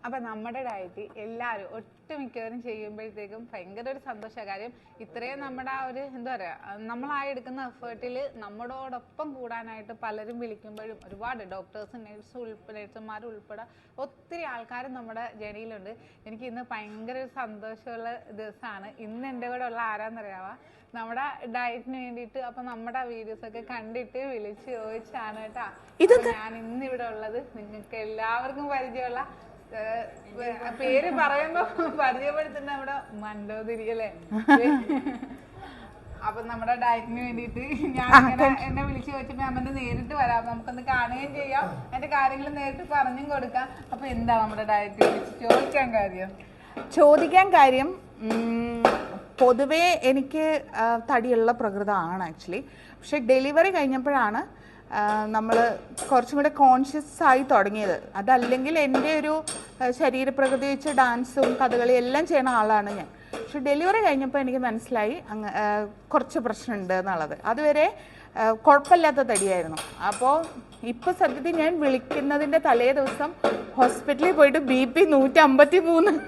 അപ്പൊ നമ്മുടെ ഡയറ്റ് എല്ലാവരും ഒട്ടുമിക്കവരും ചെയ്യുമ്പോഴത്തേക്കും ഭയങ്കര ഒരു സന്തോഷ കാര്യം. ഇത്രയും നമ്മുടെ ആ ഒരു എന്താ പറയാ, നമ്മളായി എടുക്കുന്ന എഫേർട്ടിൽ നമ്മളോടൊപ്പം കൂടാനായിട്ട് പലരും വിളിക്കുമ്പോഴും ഒരുപാട് ഡോക്ടേഴ്സും നഴ്സുമാരും ഉൾപ്പെടെ ഒത്തിരി ആൾക്കാരും നമ്മുടെ ജേണിയിലുണ്ട്. എനിക്ക് ഇന്ന് ഭയങ്കര ഒരു സന്തോഷമുള്ള ദിവസമാണ്. ഇന്ന് എൻ്റെ കൂടെ ഉള്ള ആരാന്നറിയാവാ, നമ്മുടെ ഡയറ്റിന് വേണ്ടിയിട്ട് അപ്പൊ നമ്മുടെ വീഡിയോസ് ഒക്കെ കണ്ടിട്ട് വിളിച്ച് ചോദിച്ചാണ് കേട്ടാ. ഞാൻ ഇന്ന് ഇവിടെ ഉള്ളത് നിങ്ങൾക്ക് എല്ലാവർക്കും പരിചയമുള്ള പേര് പറയുമ്പോ പരിചയപ്പെടുത്തുന്ന നമ്മുടെ മണ്ടോതിരി അല്ലേ. അപ്പൊ നമ്മുടെ ഡയറ്റിന് വേണ്ടിയിട്ട് ഞാൻ എന്നെ വിളിച്ചു ചോദിച്ചപ്പോ അമ്മന്റെ നേരിട്ട് വരാം, നമുക്കൊന്ന് കാണുകയും ചെയ്യാം, എന്റെ കാര്യങ്ങൾ നേരിട്ട് പറഞ്ഞും കൊടുക്കാം. അപ്പൊ എന്താ നമ്മുടെ ഡയറ്റ് വിളിച്ച് ചോദിക്കാൻ കാര്യം പൊതുവേ എനിക്ക് തടിയുള്ള പ്രകൃതമാണ് ആക്ച്വലി. പക്ഷെ ഡെലിവറി കഴിഞ്ഞപ്പോഴാണ് നമ്മൾ കുറച്ചും കൂടെ കോൺഷ്യസ് ആയി തുടങ്ങിയത്. അതല്ലെങ്കിൽ എൻ്റെ ഒരു ശരീരപ്രകൃതി വെച്ച് ഡാൻസും കഥകളി എല്ലാം ചെയ്യുന്ന ആളാണ് ഞാൻ. പക്ഷെ ഡെലിവറി കഴിഞ്ഞപ്പോൾ എനിക്ക് മനസ്സിലായി കുറച്ച് പ്രശ്നമുണ്ട് എന്നുള്ളത്. അതുവരെ കുഴപ്പമില്ലാത്ത തടിയായിരുന്നു. അപ്പോൾ ഇപ്പോൾ സത്യത്തിൽ ഞാൻ വിളിക്കുന്നതിൻ്റെ തലേ ദിവസം ഹോസ്പിറ്റലിൽ പോയിട്ട് BP 153.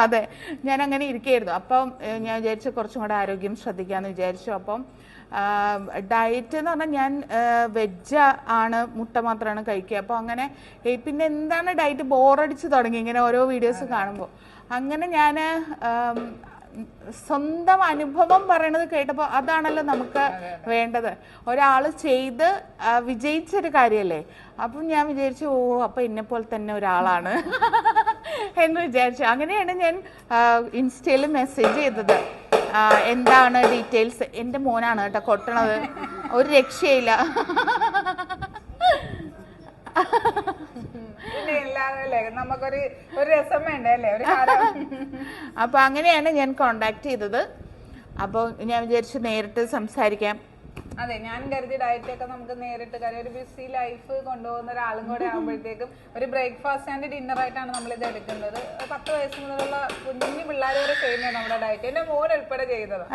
അതെ, ഞാൻ അങ്ങനെ ഇരിക്കുകയായിരുന്നു. അപ്പം ഞാൻ വിചാരിച്ചു കുറച്ചും കൂടെ ആരോഗ്യം ശ്രദ്ധിക്കാമെന്ന് വിചാരിച്ചു. അപ്പം ഡയറ്റ് എന്ന് പറഞ്ഞാൽ ഞാൻ വെജ് ആണ്, മുട്ട മാത്രമാണ് കഴിക്കുക. അപ്പോൾ അങ്ങനെ പിന്നെ എന്താണ് ഡയറ്റ് ബോറടിച്ച് തുടങ്ങി ഇങ്ങനെ ഓരോ വീഡിയോസ് കാണുമ്പോൾ. അങ്ങനെ ഞാൻ സ്വന്തം അനുഭവം പറയണത് കേട്ടപ്പോൾ അതാണല്ലോ നമുക്ക് വേണ്ടത്. ഒരാൾ ചെയ്ത് വിജയിച്ചൊരു കാര്യമല്ലേ. അപ്പം ഞാൻ വിചാരിച്ചു അപ്പം എന്നെപ്പോലെ തന്നെ ഒരാളാണ് എന്ന് വിചാരിച്ചു. അങ്ങനെയാണ് ഞാൻ ഇൻസ്റ്റയിൽ മെസ്സേജ് ചെയ്തത്. എന്താണ് ഡീറ്റെയിൽസ്. എൻ്റെ മോനാണ് കേട്ടോ കൊട്ടണത്, ഒരു രക്ഷയില്ല. നമുക്കൊരു രസം വേണ്ടേ അല്ലേ ഒരു കാര്യം. അപ്പൊ അങ്ങനെയാണ് ഞാൻ കോണ്ടാക്ട് ചെയ്തത്. അപ്പോൾ ഞാൻ വിചാരിച്ചു നേരിട്ട് സംസാരിക്കാം. അതെ, ഞാൻ കരുതി ഡയറ്റ് ഒക്കെ നമുക്ക് നേരിട്ട് കാര്യം ഒരു ബിസി ലൈഫ് കൊണ്ടുപോകുന്ന ഒരാളും കൂടെ ആകുമ്പോഴത്തേക്കും ഒരു ബ്രേക്ക്ഫാസ്റ്റ് ആൻഡ് ഡിന്നർ ആയിട്ടാണ് നമ്മൾ ഇത് എടുക്കുന്നത്. 10 വയസ്സ് മുതലുള്ള കുഞ്ഞു പിള്ളേർ വരെ ചെയ്യുന്നത് നമ്മുടെ ഡയറ്റ്. എന്റെ മോൻ ഉൾപ്പെടെ ചെയ്തത്.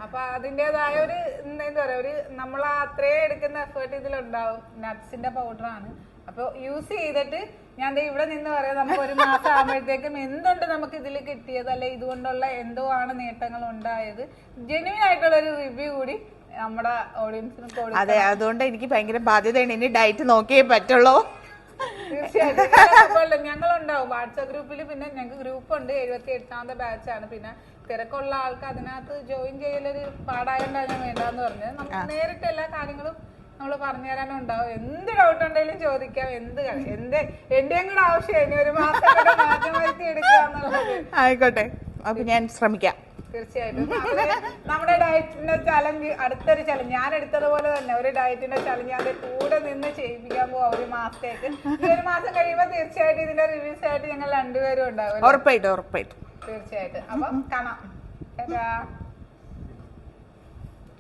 അപ്പൊ അതിൻ്റെതായ ഒരു എന്താ പറയാ, ഒരു നമ്മൾ അത്രയും എടുക്കുന്ന എഫേർട്ട് ഇതിലുണ്ടാവും. നട്ട്സിന്റെ പൗഡറാണ്. അപ്പൊ യൂസ് ചെയ്തിട്ട് ഞാൻ ഇവിടെ നിന്ന് പറയാം, നമുക്ക് ഒരു മാസം ആകുമ്പോഴത്തേക്കും എന്തുണ്ട് നമുക്ക് ഇതിൽ കിട്ടിയത്, അല്ലെ ഇതുകൊണ്ടുള്ള എന്തോ ആണ് നേട്ടങ്ങൾ ഉണ്ടായത്, ജെന്യൂൻ ആയിട്ടുള്ള ഒരു റിവ്യൂ കൂടി നമ്മുടെ ഓഡിയൻസിന് കൊടുക്കും. അതെ, അതുകൊണ്ട് എനിക്ക് ഭയങ്കര ബാധ്യതയാണ്. ഇനി ഡയറ്റ് നോക്കിയേ പറ്റുള്ളൂ. തീർച്ചയായിട്ടും ഞങ്ങളുണ്ടാവും വാട്സാപ്പ് ഗ്രൂപ്പിൽ. പിന്നെ ഞങ്ങൾക്ക് ഗ്രൂപ്പ് ഉണ്ട്, 78ാമത്തെ ബാച്ചാണ്. പിന്നെ തിരക്കുള്ള ആൾക്ക് അതിനകത്ത് ജോയിൻ ചെയ്യലൊരു പാടായോണ്ടാണ് ഞാൻ വേണ്ടാന്ന് പറഞ്ഞത്. നമുക്ക് നേരിട്ട് എല്ലാ കാര്യങ്ങളും നമ്മൾ പറഞ്ഞു തരാനും ഉണ്ടാവും. എന്ത് ഡൗട്ട് ഉണ്ടെങ്കിലും ചോദിക്കാം. എന്റെയും കൂടെ ആവശ്യം ഇനി ഒരു മാസം മാറ്റം വരുത്തി എടുക്കാന്നുള്ളത്. ആയിക്കോട്ടെ, അപ്പൊ ഞാൻ ശ്രമിക്കാം. തീർച്ചയായിട്ടും നമ്മുടെ ഡയറ്റിന്റെ ചലഞ്ച്, അടുത്തൊരു ചലഞ്ച് ഞാൻ എടുത്തതുപോലെ തന്നെ ഒരു ഡയറ്റിന്റെ ചലഞ്ച് അത് കൂടെ നിന്ന് ചെയ്യിപ്പിക്കാൻ പോവാ ഒരു മാസത്തേക്ക്. ഈ ഒരു മാസം കഴിയുമ്പോൾ തീർച്ചയായിട്ടും ഇതിന്റെ റിവ്യൂസ് ആയിട്ട് ഞങ്ങൾ രണ്ടുപേരും ഉണ്ടാവും. ഉറപ്പായിട്ടും തീർച്ചയായിട്ടും. അപ്പൊ കാണാം.